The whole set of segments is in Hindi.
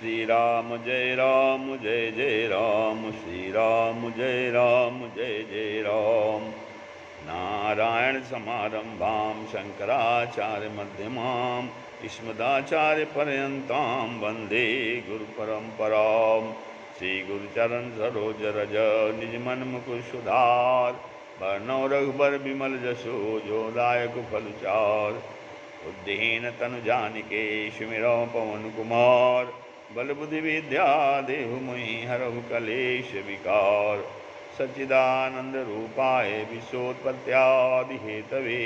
श्री राम जय जय राम, श्री राम जय जय राम। नारायण समारंभां शंकराचार्य मध्यमां अस्मदाचार्य पर्यन्तां वन्दे गुरुपरम्परां। श्री गुरुचरण सरोज रज निज मन मुकुर सुधार, वर्णौ रघुबर विमल जसो जो दायक फलचार। बुद्धिहीन तनु जानिके सुमिरौ पवन कुमार, बल बुद्धि विद्या देहु मोहि हरहु कलेश विकार। सच्चिदानंद रूपाय विश्वोत्पत्त्यादि हेतवे,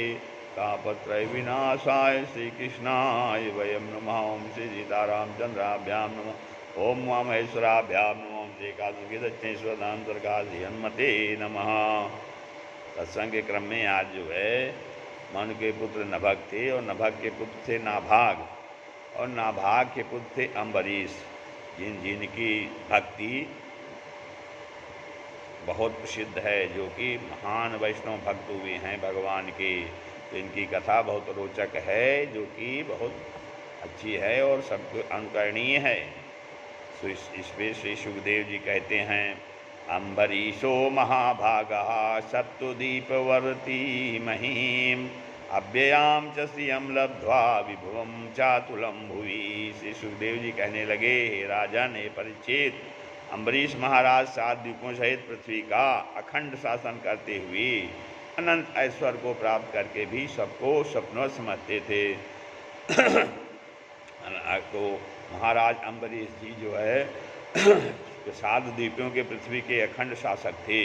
तापत्रय विनाशाय श्रीकृष्णाय वयं नमः। ओं श्री सीतारामचंद्राभ्यां नमः। ओं उमामहेश्वराभ्यां नमः। ओं श्री कालके दक्षिणेश्वरांतरकाशी हनुमते नमः। सत्संग के क्रम में आज जो है मनु के पुत्र नभग थे और नभग के पुत्र थे नाभाग और नाभाग के पुत्र थे अम्बरीश, जिनकी भक्ति बहुत प्रसिद्ध है, जो कि महान वैष्णव भक्त हुए हैं भगवान के। तो इनकी कथा बहुत रोचक है, जो कि बहुत अच्छी है और सबको अनुकरणीय है। तो इसमें श्री सुखदेव जी कहते हैं, अम्बरीशो महाभागः सप्तद्वीपवर्ती महीम, अव्ययां च श्रियं लब्ध्वा विभुवं चातुलं भुवि। श्री सुखदेव जी कहने लगे, हे राजन, हे परीक्षित, अम्बरीश महाराज 7 द्वीपों सहित पृथ्वी का अखंड शासन करते हुए अनंत ऐश्वर्य को प्राप्त करके भी सबको स्वप्नवत समझते थे। तो महाराज अम्बरीश जी जो है 7 द्वीपों के पृथ्वी के अखंड शासक थे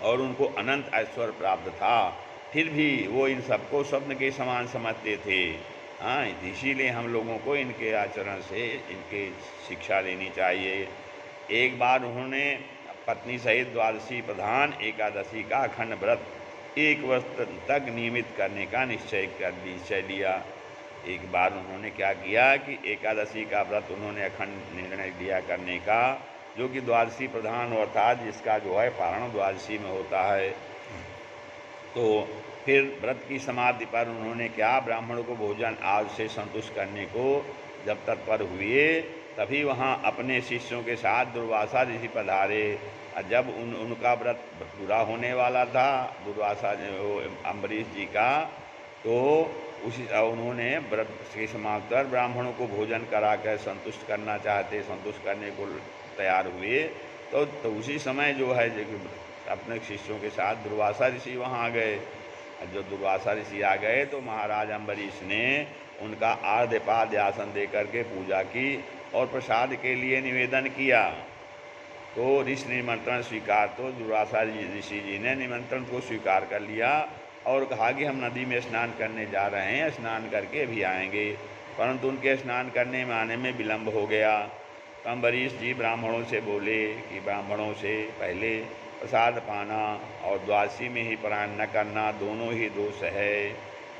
और उनको अनंत ऐश्वर्य प्राप्त था, फिर भी वो इन सबको स्वप्न के समान समझते थे। हाँ, इसीलिए हम लोगों को इनके आचरण से इनके शिक्षा लेनी चाहिए। एक बार उन्होंने पत्नी सहित द्वादशी प्रधान एकादशी का अखंड व्रत 1 वर्ष तक नियमित करने का निश्चय लिया। एक बार उन्होंने क्या किया कि एकादशी का व्रत उन्होंने अखंड निर्णय लिया करने का, जो कि द्वादशी प्रधान अर्थात जिसका जो है पारण द्वादशी में होता है। तो फिर व्रत की समाप्ति पर उन्होंने क्या, ब्राह्मणों को भोजन आज से संतुष्ट करने को जब तत्पर हुए, तभी वहाँ अपने शिष्यों के साथ दुर्वासा ऋषि पधारे। जब उनका व्रत पूरा होने वाला था, दुर्वासा अम्बरीश जी का, तो उन्होंने व्रत से समाप्त कर ब्राह्मणों को भोजन कराकर संतुष्ट करना चाहते, संतुष्ट करने को तैयार हुए। तो उसी समय जो है अपने शिष्यों के साथ दुर्वासा ऋषि वहाँ आ गए। जब दुर्वासा ऋषि आ गए तो महाराज अम्बरीश ने उनका आर्धपाद्य आसन दे करके पूजा की और प्रसाद के लिए निवेदन किया। तो ऋषि निमंत्रण स्वीकार, तो दुर्वासा ऋषि जी ने निमंत्रण को स्वीकार कर लिया और कहा कि हम नदी में स्नान करने जा रहे हैं, स्नान करके भी आएंगे। परंतु उनके स्नान करने में आने में विलम्ब हो गया। तो अम्बरीश जी ब्राह्मणों से बोले कि ब्राह्मणों से पहले प्रसाद पाना और द्वादशी में ही पारायण न करना दोनों ही दोष है।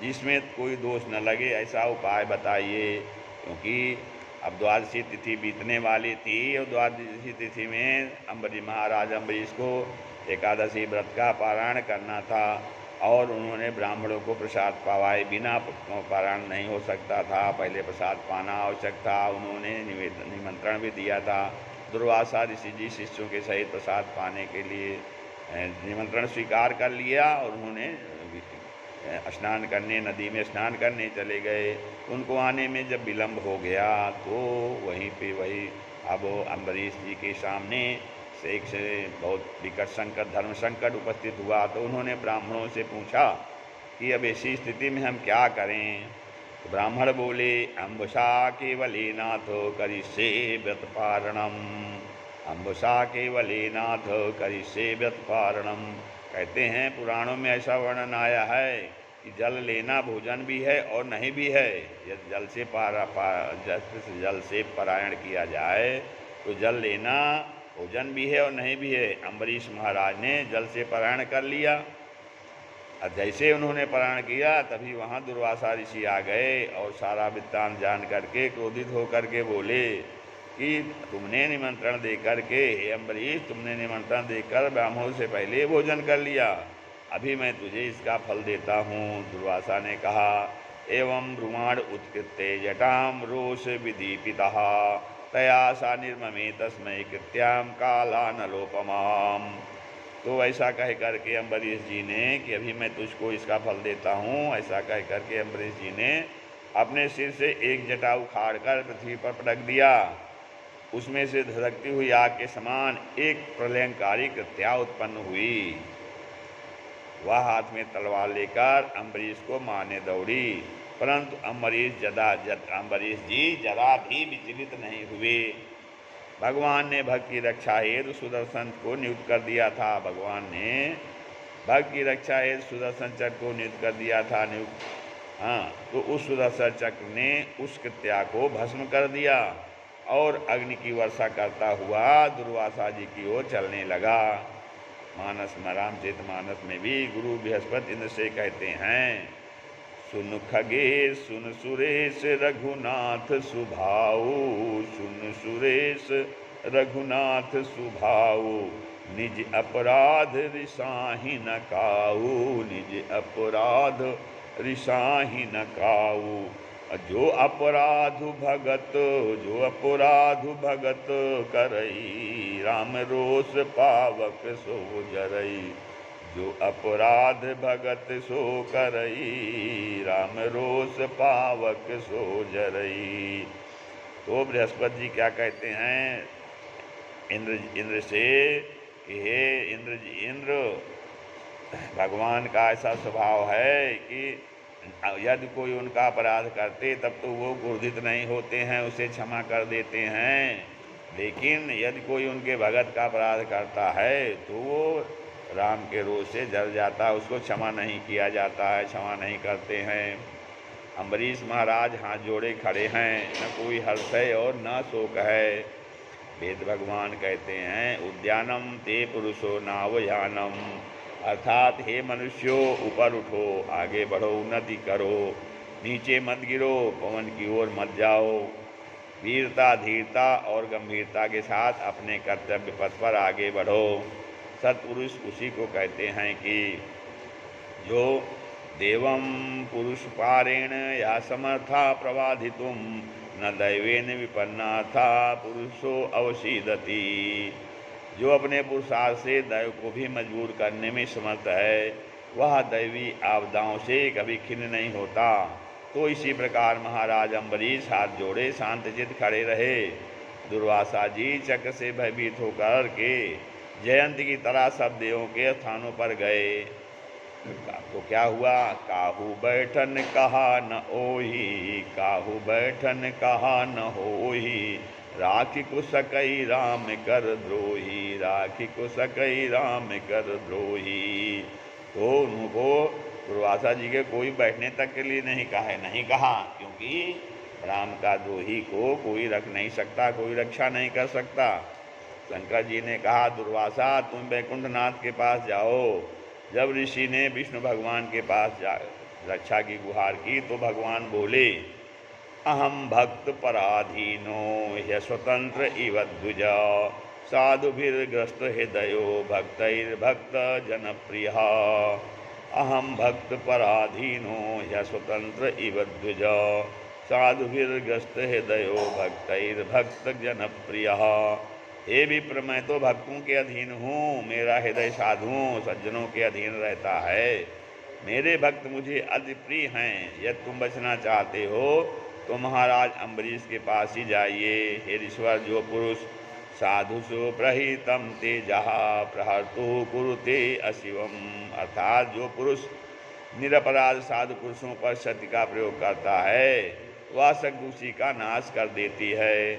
जिसमें कोई दोष न लगे ऐसा उपाय बताइए, क्योंकि अब द्वादशी तिथि बीतने वाली थी और द्वादशी तिथि में महाराज अम्बरीश को एकादशी व्रत का पारायण करना था और उन्होंने ब्राह्मणों को प्रसाद पावाए बिना पारायण नहीं हो सकता था, पहले प्रसाद पाना आवश्यक था। उन्होंने निमंत्रण भी दिया था। दुर्वासा ऋषि जी शिष्यों के सहित प्रसाद पाने के लिए निमंत्रण स्वीकार कर लिया और उन्होंने स्नान करने, नदी में स्नान करने चले गए। उनको आने में जब विलम्ब हो गया तो वहीं पे अब अम्बरीश जी के सामने से बहुत विकट संकट, धर्म संकट उपस्थित हुआ। तो उन्होंने ब्राह्मणों से पूछा कि अब ऐसी स्थिति में हम क्या करें। तो ब्राह्मण बोले, अम्बुसा केवलेनाथ करिष्ये व्रतपारणम, अम्बुसा केवलेनाथ करिष्ये व्रतपारणम। कहते हैं पुराणों में ऐसा वर्णन आया है कि जल लेना भोजन भी है और नहीं भी है। यदि जल से पारायण किया जाए तो जल लेना भोजन भी है और नहीं भी है। अम्बरीश महाराज ने जल से पारायण कर लिया और जैसे उन्होंने पारायण किया तभी वहाँ दुर्वासा ऋषि आ गए और सारा वृत्तांत जान करके क्रोधित होकर के बोले कि तुमने निमंत्रण दे करके, हे अम्बरीश, तुमने निमंत्रण देकर ब्राह्मणों से पहले भोजन कर लिया, अभी मैं तुझे इसका फल देता हूँ। दुर्वासा ने कहा, एवं ब्रुवाण उत्कृत्य जटाम रोष विदीपितः तया सा निर्ममे तस्मै कृत्याम कालानलोपमाम। तो ऐसा कह करके अम्बरीश जी ने कि अभी मैं तुझको इसका फल देता हूँ, ऐसा कह करके अम्बरीश जी ने अपने सिर से एक जटा उखाड़ कर पृथ्वी पर पटक दिया। उसमें से धधकती हुई आग के समान एक प्रलयंकारी कृत्या उत्पन्न हुई। वह हाथ में तलवार लेकर अम्बरीश को मारने दौड़ी, परंतु अम्बरीश जी जरा भी विचलित नहीं हुए। भगवान ने भक्त की रक्षा हेतु सुदर्शन को नियुक्त कर दिया था। भगवान ने भक्त की रक्षा हेतु सुदर्शन चक्र को नियुक्त कर दिया था। हाँ, तो उस सुदर्शन चक्र ने उस कृत्या को भस्म कर दिया और अग्नि की वर्षा करता हुआ दुर्वासा जी की ओर चलने लगा। मानस में, रामचरितमानस में भी गुरु बृहस्पति इंद्र से कहते हैं, सुन खगेश सुन सुरेश रघुनाथ सुभाऊ, सुन सुरेश रघुनाथ सुभाऊ, निज अपराध रिसाही न काऊ, निज अपराध रिसाही न काऊ। जो अपराधु भगत करई, राम रोष पावक सो जरई। जो अपराध भगत सो करई, राम रोष पावक सो जरई। तो बृहस्पति जी क्या कहते हैं इंद्र से कि हे इंद्र, भगवान का ऐसा स्वभाव है कि यदि कोई उनका अपराध करते तब तो वो क्रोधित नहीं होते हैं, उसे क्षमा कर देते हैं। लेकिन यदि कोई उनके भगत का अपराध करता है तो वो राम के रोष से जल जाता है, उसको क्षमा नहीं किया जाता है, क्षमा नहीं करते हैं। अम्बरीश महाराज हाथ जोड़े खड़े हैं, न कोई हर्ष है और न शोक है। वेद भगवान कहते हैं, उद्यानम ते पुरुषो नावयानम, अर्थात हे मनुष्यों ऊपर उठो, आगे बढ़ो, उन्नति करो, नीचे मत गिरो, पवन की ओर मत जाओ। वीरता, धीरता और गंभीरता के साथ अपने कर्तव्य पथ पर आगे बढ़ो। सत्पुरुष उसी को कहते हैं कि जो देवम पुरुष पारेण या समर्था प्रवाधितुम, न दैवेन विपन्ना था पुरुषो अवसीदति। जो अपने पुरुषार्थ से दैव को भी मजबूर करने में समर्थ है, वह दैवी आपदाओं से कभी खिन्न नहीं होता। तो इसी प्रकार महाराज अम्बरीश हाथ जोड़े शांतचित्त खड़े रहे। दुर्वासा जी चक्र से भयभीत होकर के जयंत की तरह सब देवों के स्थानों पर गए। तो क्या हुआ, काहू बैठन कहा न ओही, काहू बैठन कहा न होही, राखी को सकई राम कर द्रोही, राखी को सकई राम कर द्रोही। तो उनको दुर्वासा जी के कोई बैठने तक के लिए नहीं कहा, क्योंकि राम का द्रोही को कोई रख नहीं सकता, कोई रक्षा नहीं कर सकता। शंकर जी ने कहा, दुर्वासा तुम वैकुंठनाथ के पास जाओ। जब ऋषि ने विष्णु भगवान के पास रक्षा की गुहार की तो भगवान बोले, अहम भक्त पराधीनो ह्य स्वतंत्र इव द्विज, साधुभिर्ग्रस्त हृदयो भक्तैर्भक्त जनप्रिय। अहम भक्त पराधीनो ह्य स्वतंत्र इव द्विज, साधुभिर्ग्रस्त हृदयो भक्तैर्भक्त जनप्रिय। हे विप्र, मैं तो भक्तों के अधीन हूँ, मेरा हृदय साधुओं सज्जनों के अधीन रहता है। मेरे भक्त मुझे अति प्रिय हैं। यदि तुम बचना चाहते हो तो महाराज अम्बरीश के पास ही जाइए। हे ईश्वर, जो पुरुष साधुषु प्रहितम तेजः प्रहर्तु कुरुते अशिवम, अर्थात जो पुरुष निरपराध साधु पुरुषों पर शक्ति का प्रयोग करता है वह सद्दूषी का नाश कर देती है।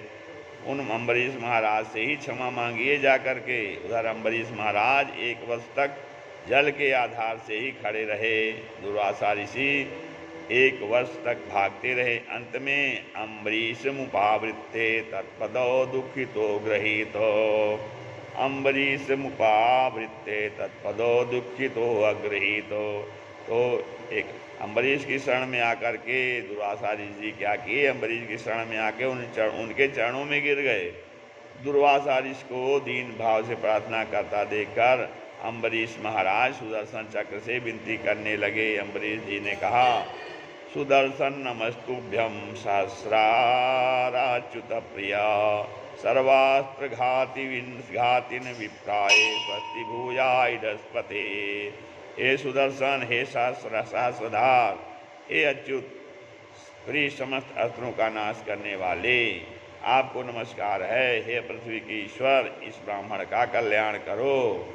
उन अम्बरीश महाराज से ही क्षमा मांगिए जा करके। उधर अम्बरीश महाराज 1 वर्ष तक जल के आधार से ही खड़े रहे। दुर्वासा ऋषि 1 वर्ष तक भागते रहे। अंत में अम्बरीश मुपावृत्ते तत्पदो दुखितो गृहीतो, अम्बरीश मुपावृत्ते तत्पदो दुखितो अगृहीतो। तो एक अम्बरीश की शरण में आकर के दुर्वासा ऋषि क्या किए, अम्बरीश की शरण में आके उनके चरणों में गिर गए। दुर्वासा ऋषि को दीन भाव से प्रार्थना करता देखकर अम्बरीश महाराज सुदर्शन चक्र से विनती करने लगे। अम्बरीश जी ने कहा, सुदर्शन नमस्तुभ्यं सहस्राराच्युत प्रिया सर्वास्त्रघातिन विप्राय स्वस्ति भूयाइडस्पते। हे सुदर्शन, हे सहस्रधार, हे अच्युत, प्रिय समस्त अस्त्रों का नाश करने वाले, आपको नमस्कार है। हे पृथ्वी के ईश्वर, इस ब्राह्मण का कल्याण करो।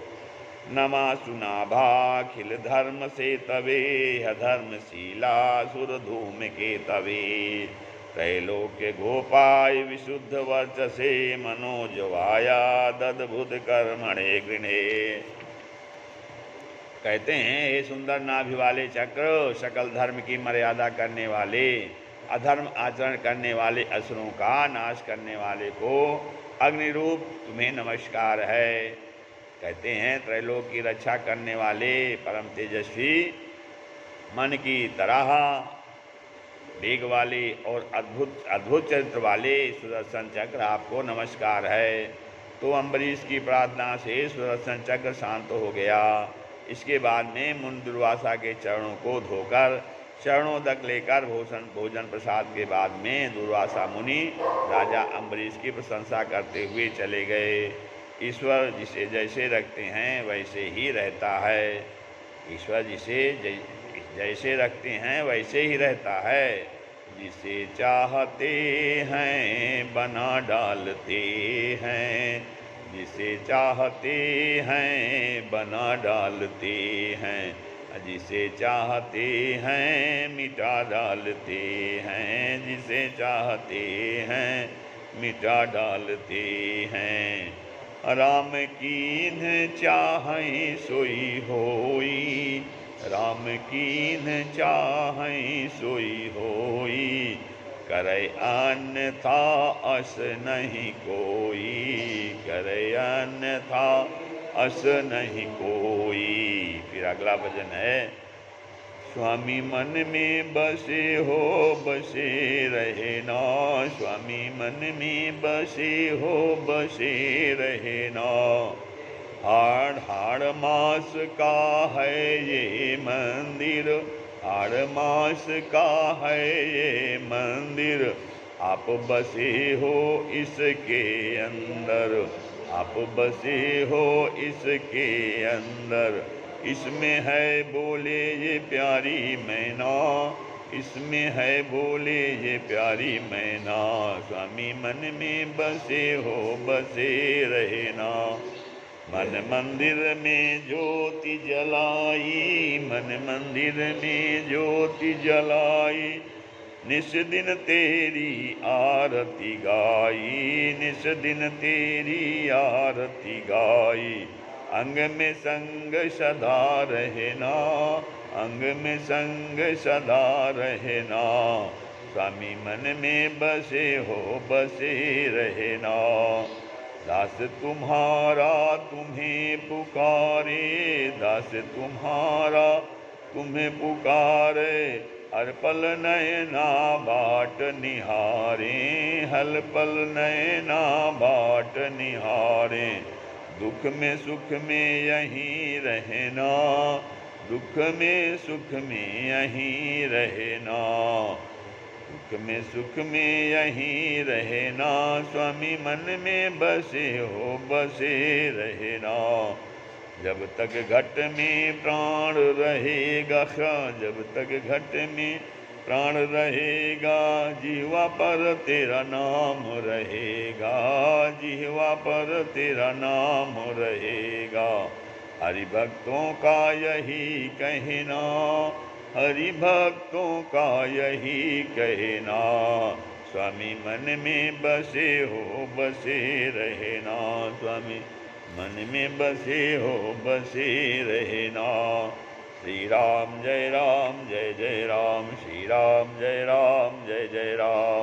नमासु नाभाखिल धर्म से तवे धर्मशीला सुर धूम के तवे त्रैलोक्य गोपाय विशुद्ध वर्चसे मनोजवाया दद्भुत कर्मणे गृणे। कहते हैं, हे सुंदर नाभि वाले चक्र, सकल धर्म की मर्यादा करने वाले, अधर्म आचरण करने वाले असुरों का नाश करने वाले को अग्निरूप तुम्हें नमस्कार है। कहते हैं, त्रैलोक की रक्षा करने वाले परम तेजस्वी, मन की तरह वेग वाले और अद्भुत चरित्र वाले सुदर्शन चक्र, आपको नमस्कार है। तो अम्बरीश की प्रार्थना से सुदर्शन चक्र शांत हो गया। इसके बाद में मुनि दुर्वासा के चरणों को धोकर चरणोदक लेकर भोजन प्रसाद के बाद में दुर्वासा मुनि राजा अम्बरीश की प्रशंसा करते हुए चले गए। ईश्वर जिसे जैसे रखते हैं वैसे ही रहता है। ईश्वर जिसे जैसे रखते हैं वैसे ही रहता है। जिसे चाहते हैं बना डालते हैं, जिसे चाहते हैं बना डालते हैं, जिसे चाहते हैं मिटा डालते हैं, जिसे चाहते हैं मिटा डालते हैं। राम कीन चाहै सोई होई, राम कीन चाहै सोई होई, करे अन्यथा अस नहीं कोई, करे अन्यथा अस नहीं कोई। फिर अगला भजन है, स्वामी मन में बसे हो बसे रहे ना, स्वामी मन में बसे हो बसे रहे ना। हाड़ हाड़ मास का है ये मंदिर, हाड़ मास का है ये मंदिर, आप बसे हो इसके अंदर, आप बसे हो इसके अंदर। इसमें है बोले ये प्यारी मैना, इसमें है बोले ये प्यारी मैना। स्वामी मन में बसे हो बसे रहे ना। मन मंदिर में ज्योति जलाई, मन मंदिर में ज्योति जलाई, निस दिन तेरी आरती गाई, निस दिन तेरी आरती गाई। अंग में संग सदा रहना, अंग में संग सदा रहना। स्वामी मन में बसे हो बसे रहना। दास तुम्हारा तुम्हें पुकारे, दास तुम्हारा तुम्हें पुकारे, हर पल नयना बाट निहारे, हर पल नयना बाट निहारे। दुख में सुख में यहीं रहना, दुख में सुख में यहीं रहना, दुख में सुख में यहीं रहना। स्वामी मन में बसे हो बसे रहना। जब तक घट में प्राण रहेगा, जब तक घट में प्राण रहेगा, जीवा पर तेरा नाम रहेगा, जीवा पर तेरा नाम रहेगा। हरि भक्तों का यही कहना, हरि भक्तों का यही कहना। स्वामी मन में बसे हो बसे रहना, स्वामी मन में बसे हो बसे रहना। श्री राम जय जय राम, श्री राम जय जय राम।